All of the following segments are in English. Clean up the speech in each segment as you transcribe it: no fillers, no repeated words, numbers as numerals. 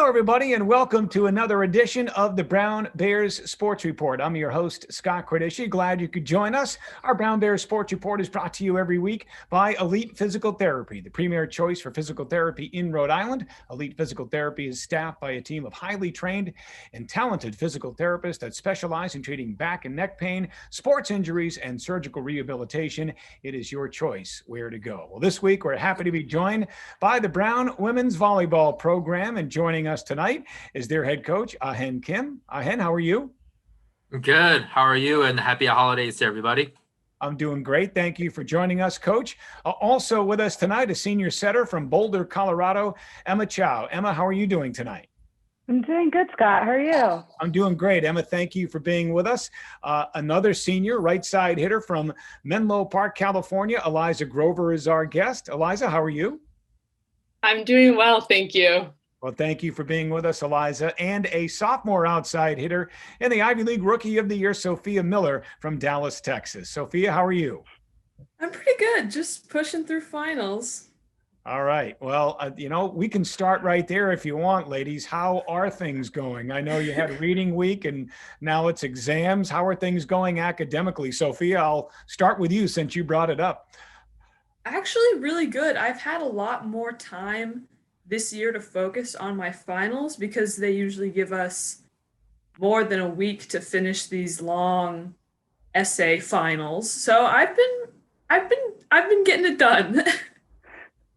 Hello, everybody, and welcome to another edition of the Brown Bears Sports Report. I'm your host, Scott Credisci. Glad you could join us. Our Brown Bears Sports Report is brought to you every week by Elite Physical Therapy, the premier choice for physical therapy in Rhode Island. Elite Physical Therapy is staffed by a team of highly trained and talented physical therapists that specialize in treating back and neck pain, sports injuries, and surgical rehabilitation. It is your choice where to go. Well, this week, we're happy to be joined by the Brown Women's Volleyball program, and joining us tonight is their head coach, Ahen Kim. Ahen, how are you? Good. How are you? And happy holidays to everybody. I'm doing great. Thank you for joining us, Coach. Also with us tonight, a senior setter from Boulder, Colorado, Emma Chow. Emma, how are you doing tonight? I'm doing good, Scott. How are you? I'm doing great. Emma, thank you for being with us. Another senior right side hitter from Menlo Park, California, Eliza Grover is our guest. Eliza, how are you? I'm doing well, thank you. Well, thank you for being with us, Eliza. And a sophomore outside hitter and the Ivy League Rookie of the Year, Sophia Miller from Dallas, Texas. Sophia, how are you? I'm pretty good. Just pushing through finals. All right. Well, we can start right there if you want, ladies. How are things going? I know you had reading week and now it's exams. How are things going academically? Sophia, I'll start with you since you brought it up. Actually, really good. I've had a lot more time this year to focus on my finals because they usually give us more than a week to finish these long essay finals. So I've been getting it done.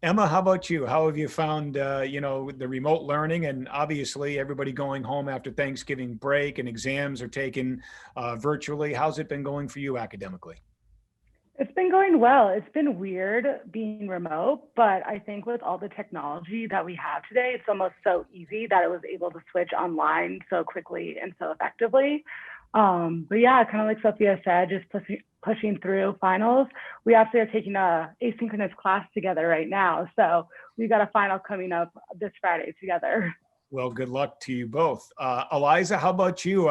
Emma, how about you? How have you found, the remote learning, and obviously everybody going home after Thanksgiving break and exams are taken virtually. How's it been going for you academically? It's been going well. It's been weird being remote, but I think with all the technology that we have today, it's almost so easy that it was able to switch online so quickly and so effectively. But yeah, kind of like Sophia said, just pushing through finals. We actually are taking a asynchronous class together right now. So we've got a final coming up this Friday together. Well, good luck to you both. Eliza, how about you?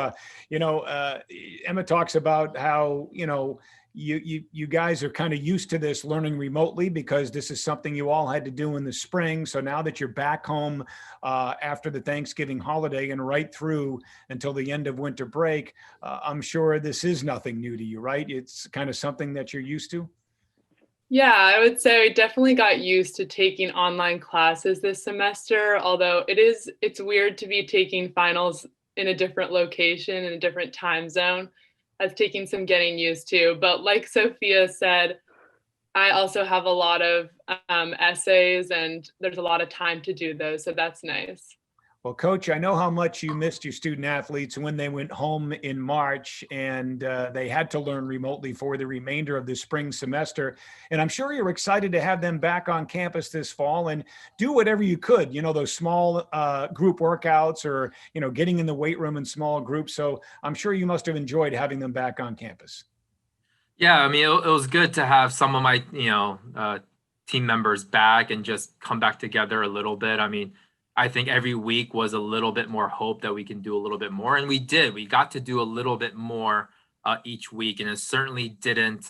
Emma talks about how, you guys are kind of used to this learning remotely because this is something you all had to do in the spring. So now that you're back home after the Thanksgiving holiday and right through until the end of winter break, I'm sure this is nothing new to you, right? It's kind of something that you're used to. Yeah, I would say I definitely got used to taking online classes this semester, although it's weird to be taking finals in a different location, in a different time zone. That's taking some getting used to. But like Sophia said, I also have a lot of essays and there's a lot of time to do those. So that's nice. Well, Coach, I know how much you missed your student athletes when they went home in March and they had to learn remotely for the remainder of the spring semester. And I'm sure you're excited to have them back on campus this fall and do whatever you could, those small group workouts or, getting in the weight room in small groups. So I'm sure you must have enjoyed having them back on campus. Yeah, I mean, it was good to have some of my, team members back and just come back together a little bit. I mean, I think every week was a little bit more hope that we can do a little bit more. And we did. We got to do a little bit more each week. And it certainly didn't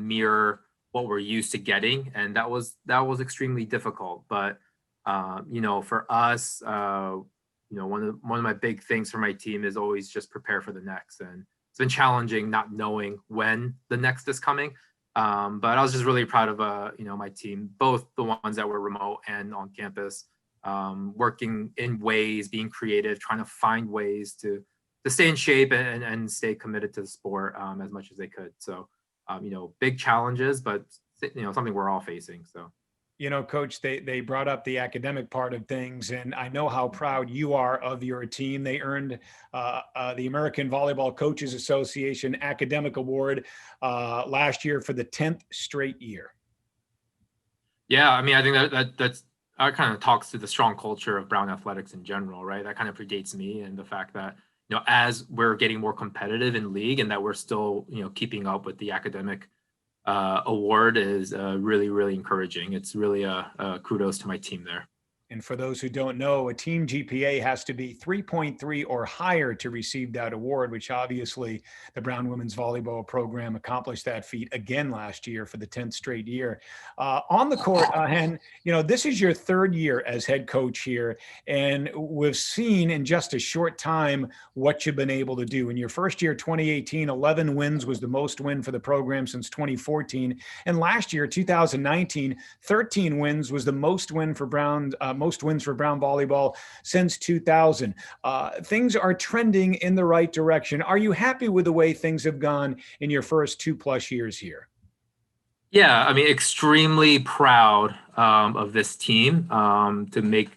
mirror what we're used to getting. And that was extremely difficult. But, for us, one of my big things for my team is always just prepare for the next. And it's been challenging not knowing when the next is coming. But I was just really proud of, my team, both the ones that were remote and on campus. Working in ways, being creative, trying to find ways to stay in shape and stay committed to the sport as much as they could. So, big challenges, but, something we're all facing. So, Coach, they brought up the academic part of things, and I know how proud you are of your team. They earned the American Volleyball Coaches Association Academic Award last year for the 10th straight year. Yeah, I mean, I think that's kind of talks to the strong culture of Brown athletics in general, right? That kind of predates me, and the fact that, as we're getting more competitive in league and that we're still, keeping up with the academic award is really, really encouraging. It's really a kudos to my team there. And for those who don't know, a team GPA has to be 3.3 or higher to receive that award, which obviously the Brown women's volleyball program accomplished that feat again last year for the 10th straight year. On the court, Ahen, this is your third year as head coach here, and we've seen in just a short time what you've been able to do. In your first year, 2018, 11 wins was the most win for the program since 2014. And last year, 2019, 13 wins was the most wins for Brown volleyball since 2000. Things are trending in the right direction. Are you happy with the way things have gone in your first 2+ years here? Yeah, I mean, extremely proud of this team to make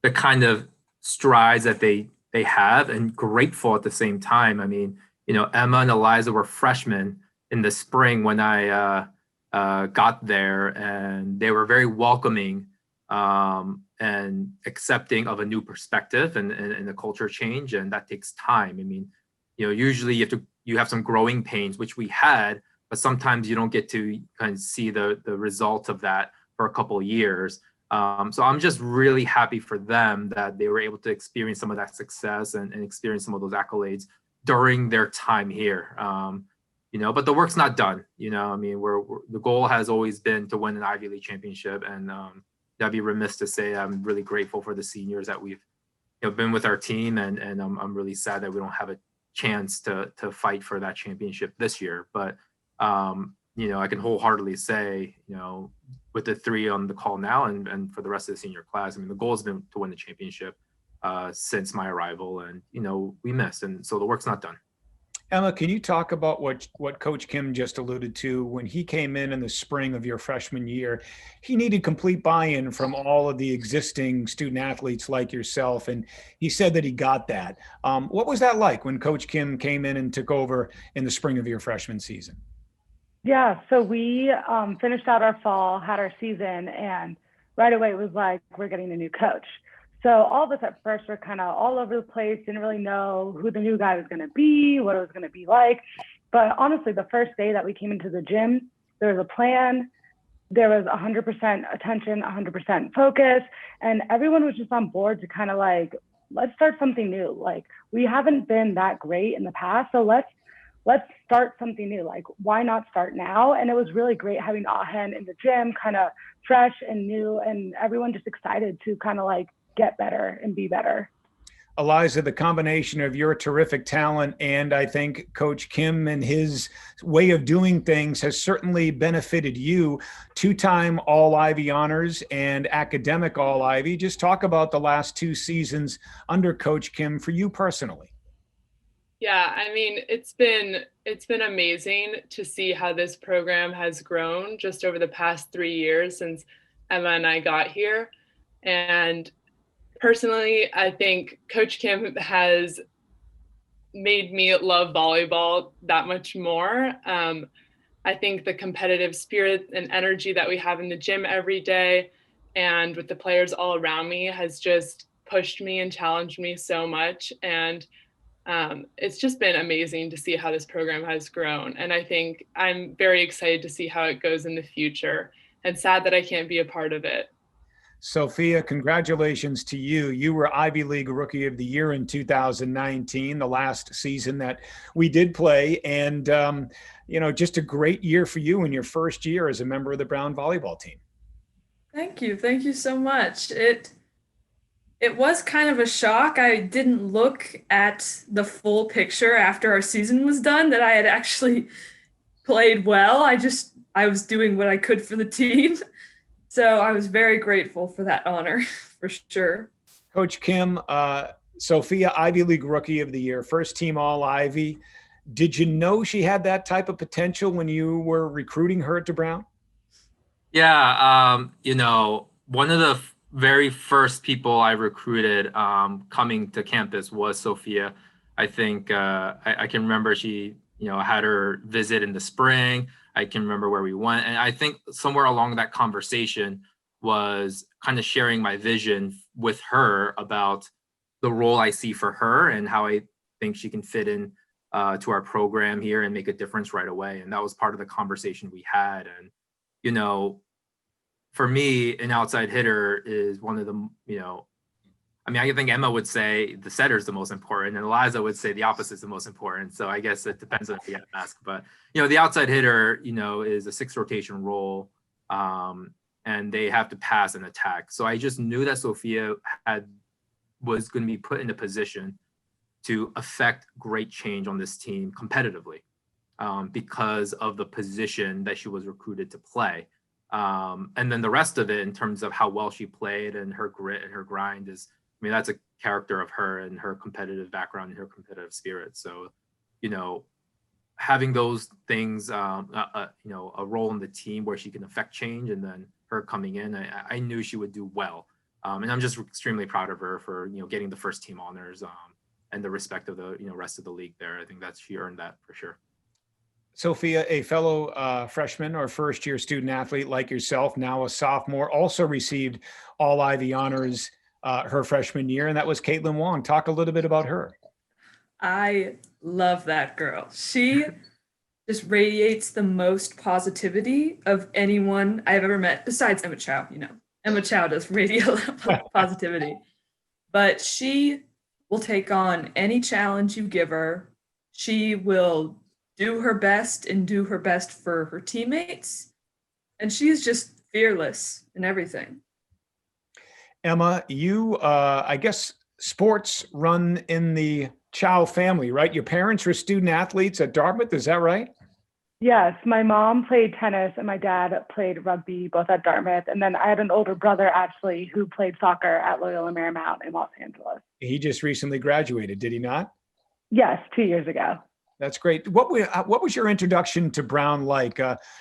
the kind of strides that they have, and grateful at the same time. I mean, Emma and Eliza were freshmen in the spring when I got there, and they were very welcoming and accepting of a new perspective and a culture change, and that takes time. I mean, usually you have some growing pains, which we had, but sometimes you don't get to kind of see the result of that for a couple of years. So I'm just really happy for them that they were able to experience some of that success and experience some of those accolades during their time here. But the work's not done. I mean, the goal has always been to win an Ivy League championship, and I'd be remiss to say I'm really grateful for the seniors that we've been with our team, and I'm really sad that we don't have a chance to fight for that championship this year. But I can wholeheartely say, with the 3 on the call now and for the rest of the senior class, I mean, the goal has been to win the championship since my arrival, and we missed, and so the work's not done. Emma, can you talk about what Coach Kim just alluded to? When he came in the spring of your freshman year, he needed complete buy-in from all of the existing student athletes like yourself, and he said that he got that. What was that like when Coach Kim came in and took over in the spring of your freshman season? Yeah, so we finished out our fall, had our season, and right away it was like, we're getting a new coach. So all of us at first were kind of all over the place, didn't really know who the new guy was going to be, what it was going to be like. But honestly, the first day that we came into the gym, there was a plan, there was 100% attention, 100% focus, and everyone was just on board to kind of like, let's start something new. Like, we haven't been that great in the past, so let's start something new. Like, why not start now? And it was really great having Ahen in the gym, kind of fresh and new, and everyone just excited to kind of like get better and be better. Eliza, the combination of your terrific talent and I think Coach Kim and his way of doing things has certainly benefited you. 2-time All-Ivy honors and academic All-Ivy. Just talk about the last 2 seasons under Coach Kim for you personally. Yeah, I mean, it's been amazing to see how this program has grown just over the past 3 years since Emma and I got here. And personally, I think Coach Kim has made me love volleyball that much more. I think the competitive spirit and energy that we have in the gym every day and with the players all around me has just pushed me and challenged me so much. And it's just been amazing to see how this program has grown. And I think I'm very excited to see how it goes in the future, and sad that I can't be a part of it. Sophia, congratulations to you. You were Ivy League Rookie of the Year in 2019, the last season that we did play. And, just a great year for you in your first year as a member of the Brown volleyball team. Thank you. Thank you so much. It was kind of a shock. I didn't look at the full picture after our season was done that I had actually played well. I was doing what I could for the team. So I was very grateful for that honor, for sure. Coach Kim, Sophia, Ivy League Rookie of the Year, first team All-Ivy. Did you know she had that type of potential when you were recruiting her to Brown? Yeah, one of the very first people I recruited coming to campus was Sophia. I think I can remember she, had her visit in the spring. I can remember where we went. And I think somewhere along that conversation was kind of sharing my vision with her about the role I see for her and how I think she can fit in to our program here and make a difference right away. And that was part of the conversation we had. And, for me, an outside hitter is one of the, I mean, I think Emma would say the setter is the most important, and Eliza would say the opposite is the most important. So I guess it depends on who you ask. But, the outside hitter, is a 6 rotation role, and they have to pass and attack. So I just knew that Sophia was going to be put in a position to affect great change on this team competitively, because of the position that she was recruited to play. And then the rest of it, in terms of how well she played and her grit and her grind, that's a character of her and her competitive background and her competitive spirit. So, having those things, a role in the team where she can affect change, and then her coming in, I knew she would do well. And I'm just extremely proud of her for, getting the first team honors, and the respect of the, rest of the league there. I think she earned that for sure. Sophia, a fellow freshman or first-year student athlete like yourself, now a sophomore, also received all Ivy honors her freshman year, and that was Caitlyn Wong. Talk a little bit about her. I love that girl. She just radiates the most positivity of anyone I've ever met, besides Emma Chow. Emma Chow does radiate positivity, but she will take on any challenge you give her. She will do her best and do her best for her teammates. And she's just fearless in everything. Emma, you, I guess sports run in the Chow family, right? Your parents were student athletes at Dartmouth, is that right? Yes, my mom played tennis and my dad played rugby, both at Dartmouth. And then I had an older brother, actually, who played soccer at Loyola Marymount in Los Angeles. He just recently graduated, did he not? Yes, 2 years ago. That's great. What was your introduction to Brown like?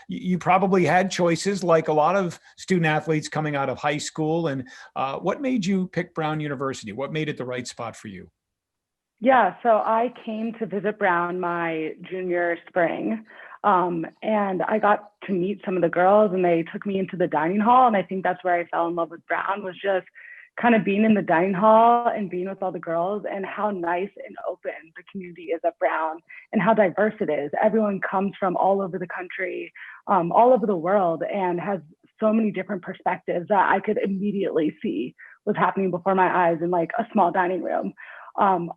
You probably had choices like a lot of student athletes coming out of high school. And what made you pick Brown University? What made it the right spot for you? Yeah, so I came to visit Brown my junior spring. And I got to meet some of the girls, and they took me into the dining hall. And I think that's where I fell in love with Brown, was just kind of being in the dining hall and being with all the girls, and how nice and open the community is at Brown, and how diverse it is. Everyone comes from all over the country, all over the world, and has so many different perspectives that I could immediately see was happening before my eyes in like a small dining room.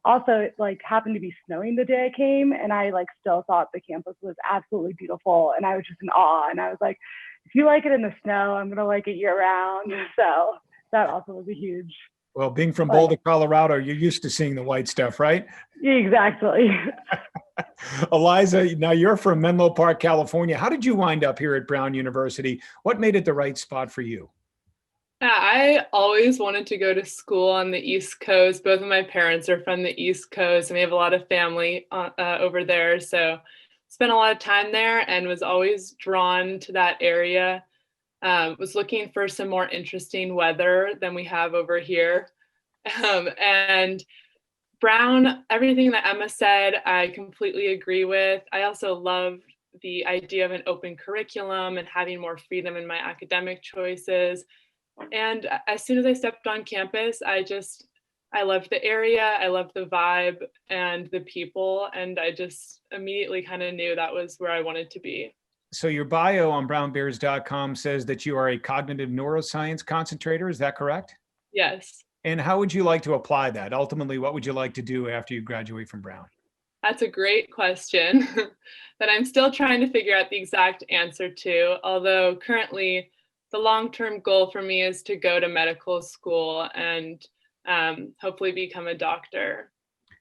Also, it happened to be snowing the day I came, and I still thought the campus was absolutely beautiful, and I was just in awe. And I was like, if you like it in the snow, I'm gonna like it year round. So that also was a huge. Well, being from Boulder, Colorado, you're used to seeing the white stuff, right? Exactly. Eliza, now you're from Menlo Park, California. How did you wind up here at Brown University? What made it the right spot for you? Yeah, I always wanted to go to school on the East Coast. Both of my parents are from the East Coast, and we have a lot of family over there. So spent a lot of time there and was always drawn to that area. Was looking for some more interesting weather than we have over here. And Brown, everything that Emma said, I completely agree with. I also love the idea of an open curriculum and having more freedom in my academic choices. And as soon as I stepped on campus, I loved the area, I loved the vibe and the people, and I just immediately kind of knew that was where I wanted to be. So your bio on brownbears.com says that you are a cognitive neuroscience concentrator. Is that correct? Yes. And how would you like to apply that? Ultimately, what would you like to do after you graduate from Brown? That's a great question that I'm still trying to figure out the exact answer to, although currently the long-term goal for me is to go to medical school and hopefully become a doctor.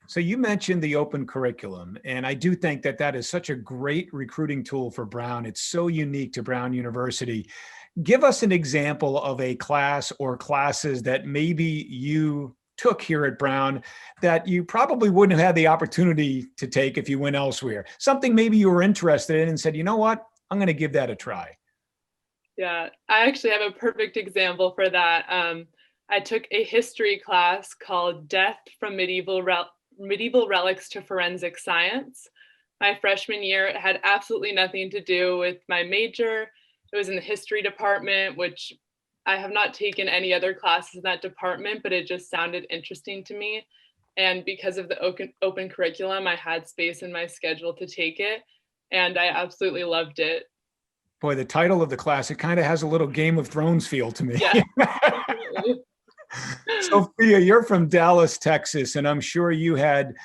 So you mentioned the open curriculum, and I do think that that is such a great recruiting tool for Brown. It's so unique to Brown University. Give us an example of a class or classes that maybe you took here at Brown that you probably wouldn't have had the opportunity to take if you went elsewhere. Something maybe you were interested in and said, you know what, I'm going to give that a try. Yeah, I actually have a perfect example for that. I took a history class called Death from Medieval Relics to Forensic Science. My freshman year, it had absolutely nothing to do with my major. It was in the history department, which I have not taken any other classes in that department, but it just sounded interesting to me. And because of the open curriculum, I had space in my schedule to take it, and I absolutely loved it. Boy, the title of the class, it kind of has a little Game of Thrones feel to me. Yeah, definitely. Sophia, you're from Dallas, Texas, and I'm sure you had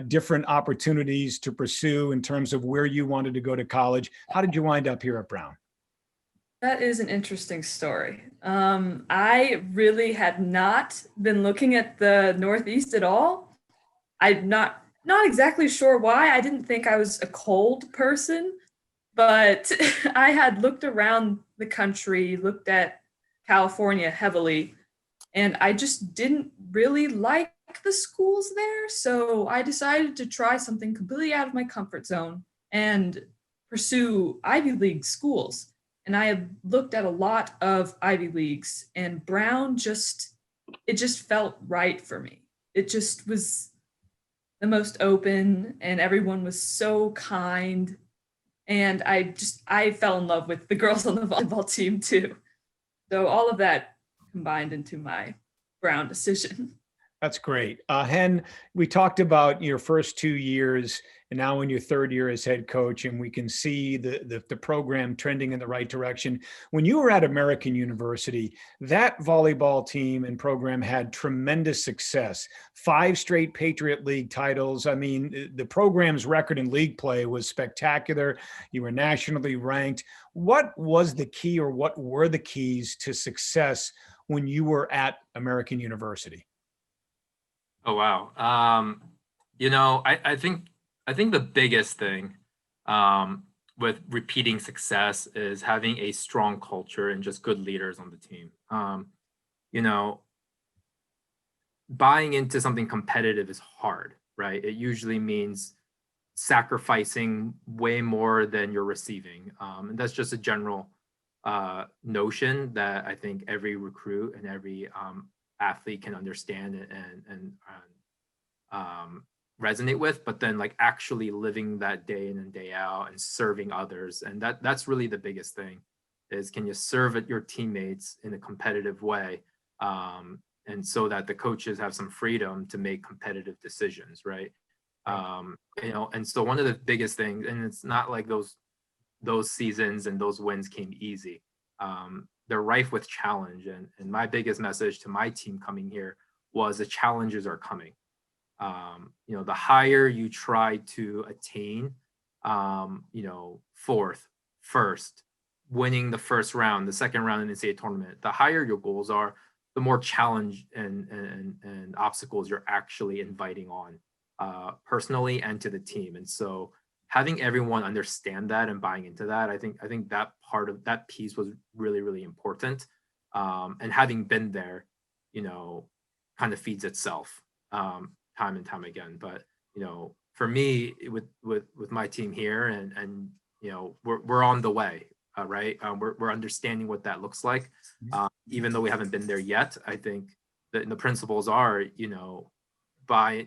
different opportunities to pursue in terms of where you wanted to go to college. How did you wind up here at Brown? That is an interesting story. I really had not been looking at the Northeast at all. I'm not exactly sure why. I didn't think I was a cold person, but I had looked around the country, looked at California heavily, and I just didn't really like the schools there. So I decided to try something completely out of my comfort zone and pursue Ivy League schools. And I had looked at a lot of Ivy Leagues, and Brown it just felt right for me. It just was the most open, and everyone was so kind. And I fell in love with the girls on the volleyball team too. So all of that combined into my Brown decision. That's great. Hen, we talked about your first 2 years and now in your third year as head coach, and we can see the program trending in the right direction. When you were at American University, that volleyball team and program had tremendous success. 5 straight Patriot League titles. I mean, the program's record in league play was spectacular. You were nationally ranked. What was the key, or what were the keys to success when you were at American University? Oh, wow. I think the biggest thing with repeating success is having a strong culture and just good leaders on the team. Buying into something competitive is hard, right? It usually means sacrificing way more than you're receiving. And that's just a general notion that I think every recruit and every athlete can understand and resonate with, but then like actually living that day in and day out and serving others. And that's really the biggest thing, is can you serve your teammates in a competitive way? And so that the coaches have some freedom to make competitive decisions, right? And so one of the biggest things, and it's not like those seasons and those wins came easy. They're rife with challenge. And my biggest message to my team coming here was the challenges are coming. The higher you try to attain, fourth, first, winning the first round, the second round in the NCAA tournament, the higher your goals are, the more challenge and obstacles you're actually inviting on, personally and to the team. And so having everyone understand that and buying into that, I think that part of that piece was really, really important. And having been there, kind of feeds itself time and time again. But for me, with my team here, and we're on the way, right? We're understanding what that looks like, even though we haven't been there yet. I think that the principles are, just buy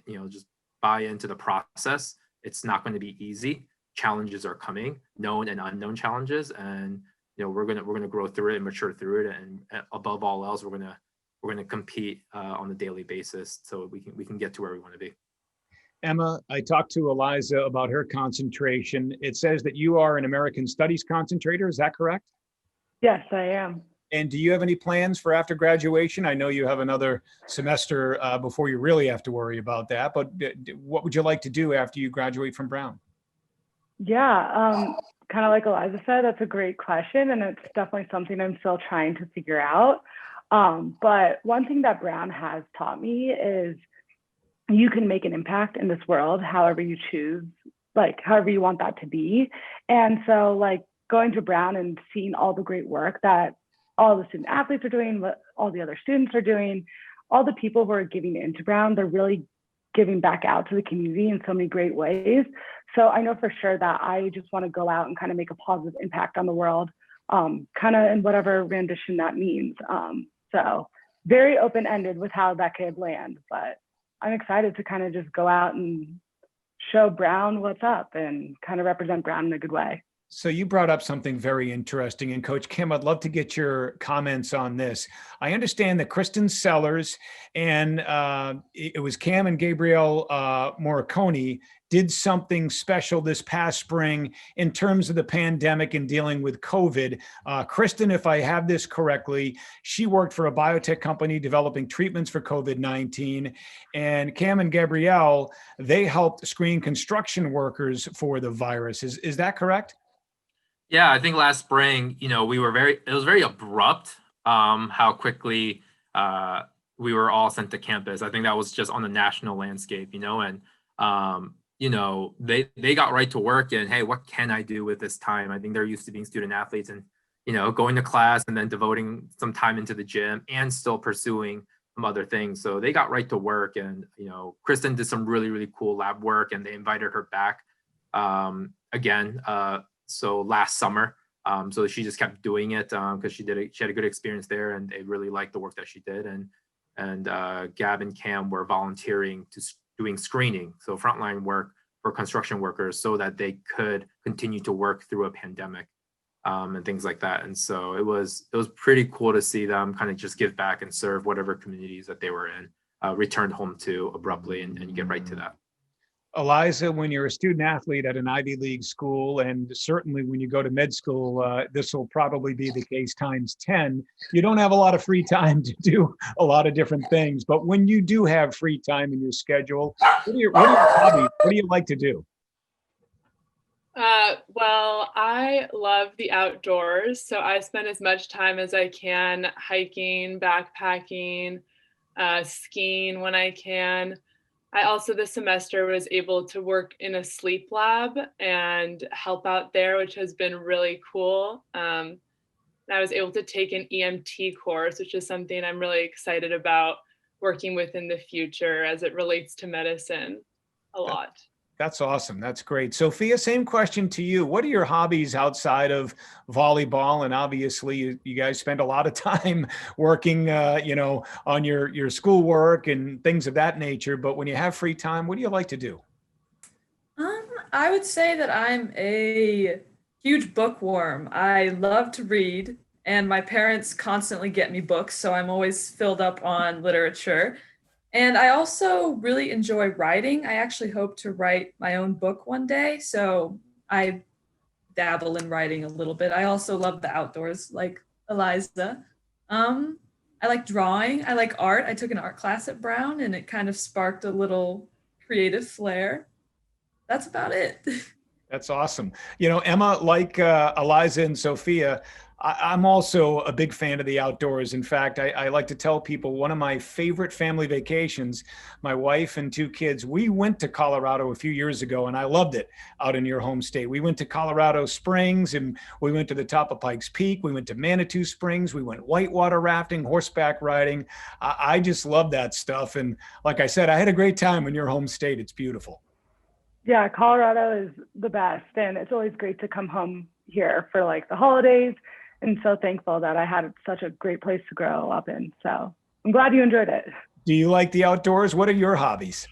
into the process. It's not going to be easy. Challenges are coming, known and unknown challenges, and we're gonna grow through it and mature through it. And above all else, we're gonna compete on a daily basis so we can get to where we want to be. Emma, I talked to Eliza about her concentration. It says that you are an American Studies concentrator. Is that correct? Yes, I am. And do you have any plans for after graduation? I know you have another semester before you really have to worry about that, but what would you like to do after you graduate from Brown? Yeah, kind of like Eliza said, that's a great question, and it's definitely something I'm still trying to figure out. But one thing that Brown has taught me is you can make an impact in this world however you choose, like however you want that to be. And so like going to Brown and seeing all the great work that all the student athletes are doing, what all the other students are doing, all the people who are giving into Brown, they're really giving back out to the community in so many great ways. So I know for sure that I just want to go out and kind of make a positive impact on the world, kind of in whatever rendition that means. So very open-ended with how that could land, but I'm excited to kind of just go out and show Brown what's up and kind of represent Brown in a good way. So you brought up something very interesting, and Coach Kim, I'd love to get your comments on this. I understand that Kristen Sellers and it was Cam and Gabrielle Morricone did something special this past spring in terms of the pandemic and dealing with COVID. Kristen, if I have this correctly, she worked for a biotech company developing treatments for COVID-19, and Cam and Gabrielle, they helped screen construction workers for the virus. Is that correct? Yeah, I think last spring, it was very abrupt how quickly we were all sent to campus. I think that was just on the national landscape, and they got right to work and, hey, what can I do with this time? I think they're used to being student athletes and, going to class and then devoting some time into the gym and still pursuing some other things. So they got right to work, and, Kristen did some really, really cool lab work, and they invited her back again. So last summer, so she just kept doing it because she had a good experience there, and they really liked the work that she did. And Gab and Cam were volunteering to doing screening, so frontline work for construction workers, so that they could continue to work through a pandemic and things like that. And so it was pretty cool to see them kind of just give back and serve whatever communities that they were in, returned home to abruptly and get right to that. Eliza, when you're a student athlete at an Ivy League school, and certainly when you go to med school, this will probably be the case times 10. You don't have a lot of free time to do a lot of different things. But when you do have free time in your schedule, what are your hobbies? What do you like to do? Well, I love the outdoors, so I spend as much time as I can hiking, backpacking, skiing when I can. I also this semester was able to work in a sleep lab and help out there, which has been really cool. I was able to take an EMT course, which is something I'm really excited about working with in the future as it relates to medicine a lot. That's awesome. That's great. Sophia, same question to you. What are your hobbies outside of volleyball? And obviously you guys spend a lot of time working, on your schoolwork and things of that nature. But when you have free time, what do you like to do? I would say that I'm a huge bookworm. I love to read, and my parents constantly get me books, so I'm always filled up on literature. And I also really enjoy writing. I actually hope to write my own book one day, so I dabble in writing a little bit. I also love the outdoors, like Eliza. I like drawing. I like art. I took an art class at Brown, and it kind of sparked a little creative flair. That's about it. That's awesome. Emma, like Eliza and Sophia, I'm also a big fan of the outdoors. In fact, I like to tell people one of my favorite family vacations, my wife and two kids, we went to Colorado a few years ago, and I loved it out in your home state. We went to Colorado Springs, and we went to the top of Pikes Peak. We went to Manitou Springs. We went whitewater rafting, horseback riding. I just love that stuff. And like I said, I had a great time in your home state. It's beautiful. Yeah, Colorado is the best, and it's always great to come home here for like the holidays. And so thankful that I had such a great place to grow up in. So I'm glad you enjoyed it. Do you like the outdoors? What are your hobbies?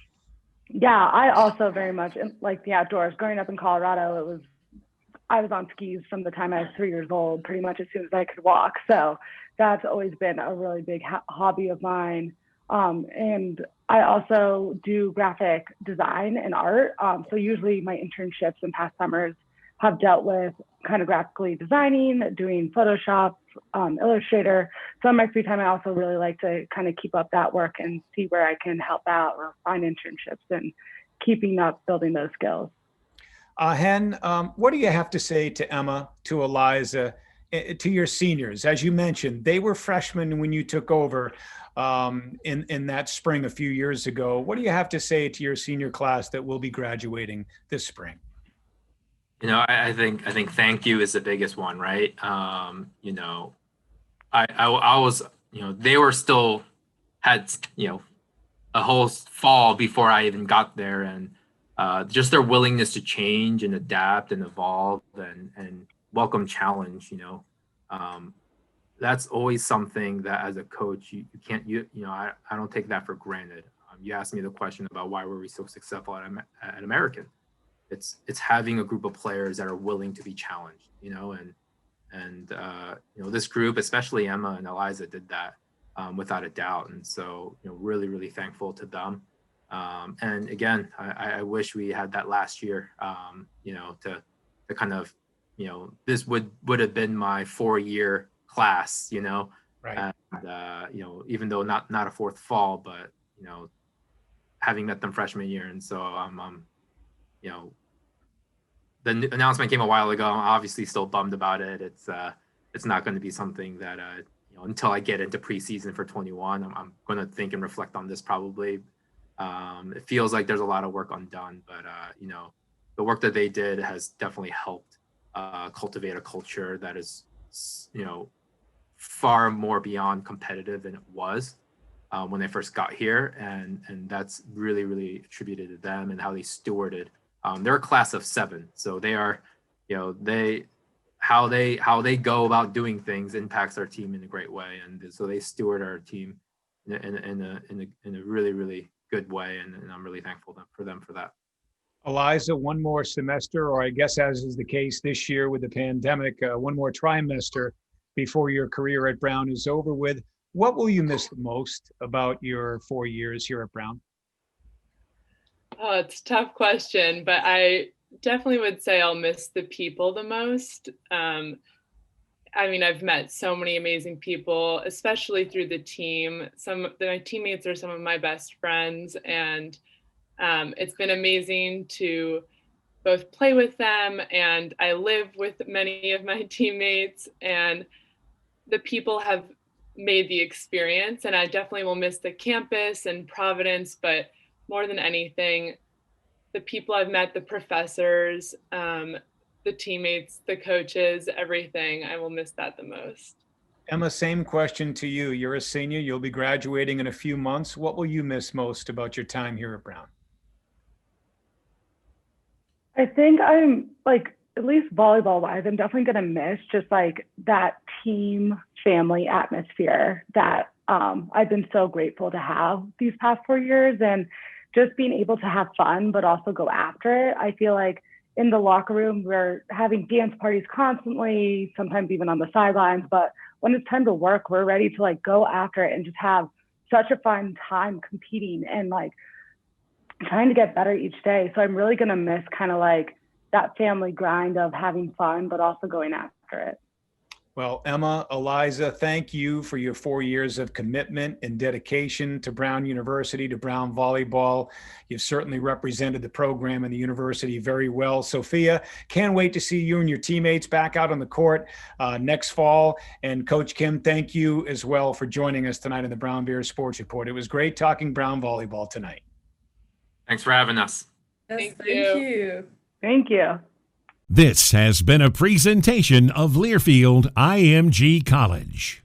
Yeah, I also very much like the outdoors. Growing up in Colorado, I was on skis from the time I was 3 years old, pretty much as soon as I could walk. So that's always been a really big hobby of mine. And I also do graphic design and art. So usually my internships in past summers have dealt with kind of graphically designing, doing Photoshop, Illustrator. So in my free time, I also really like to kind of keep up that work and see where I can help out or find internships and keeping up building those skills. Ahen, what do you have to say to Emma, to Eliza, to your seniors? As you mentioned, they were freshmen when you took over in that spring a few years ago. What do you have to say to your senior class that will be graduating this spring? I think thank you is the biggest one, right? I was, they were still had, a whole fall before I even got there, and just their willingness to change and adapt and evolve and welcome challenge, that's always something that as a coach, you can't, I don't take that for granted. You asked me the question about why were we so successful at American. it's having a group of players that are willing to be challenged, and this group, especially Emma and Eliza, did that without a doubt. And so, really, really thankful to them. And again, I wish we had that last year, to kind of, this would have been my 4-year class, Right. And, even though not a fourth fall, but, having met them freshman year. And so, the announcement came a while ago. I'm obviously still bummed about it. It's not going to be something that, until I get into preseason for 21, I'm going to think and reflect on this probably. It feels like there's a lot of work undone, but, the work that they did has definitely helped cultivate a culture that is, far more beyond competitive than it was when they first got here. And that's really, really attributed to them and how they stewarded. They're a class of 7. So they are, how they go about doing things impacts our team in a great way. And so they steward our team in a really, really good way. And I'm really thankful for them for that. Eliza, one more semester, or I guess as is the case this year with the pandemic, one more trimester before your career at Brown is over with. What will you miss the most about your 4 years here at Brown? Oh, it's a tough question, but I definitely would say I'll miss the people the most. I've met so many amazing people, especially through the team. My teammates are some of my best friends, and it's been amazing to both play with them, and I live with many of my teammates, and the people have made the experience. And I definitely will miss the campus and Providence, but more than anything, the people I've met, the professors, the teammates, the coaches, everything. I will miss that the most. Emma, same question to you. You're a senior. You'll be graduating in a few months. What will you miss most about your time here at Brown? I think I'm at least volleyball wise, I'm definitely going to miss just that team family atmosphere that I've been so grateful to have these past 4 years, and just being able to have fun, but also go after it. I feel like in the locker room, we're having dance parties constantly, sometimes even on the sidelines. But when it's time to work, we're ready to go after it and just have such a fun time competing and trying to get better each day. So I'm really going to miss kind of that family grind of having fun, but also going after it. Well, Emma, Eliza, thank you for your 4 years of commitment and dedication to Brown University, to Brown Volleyball. You've certainly represented the program and the university very well. Sophia, can't wait to see you and your teammates back out on the court next fall. And Coach Kim, thank you as well for joining us tonight on the Brown Bears Sports Report. It was great talking Brown Volleyball tonight. Thanks for having us. Yes, Thank you. Thank you. This has been a presentation of Learfield IMG College.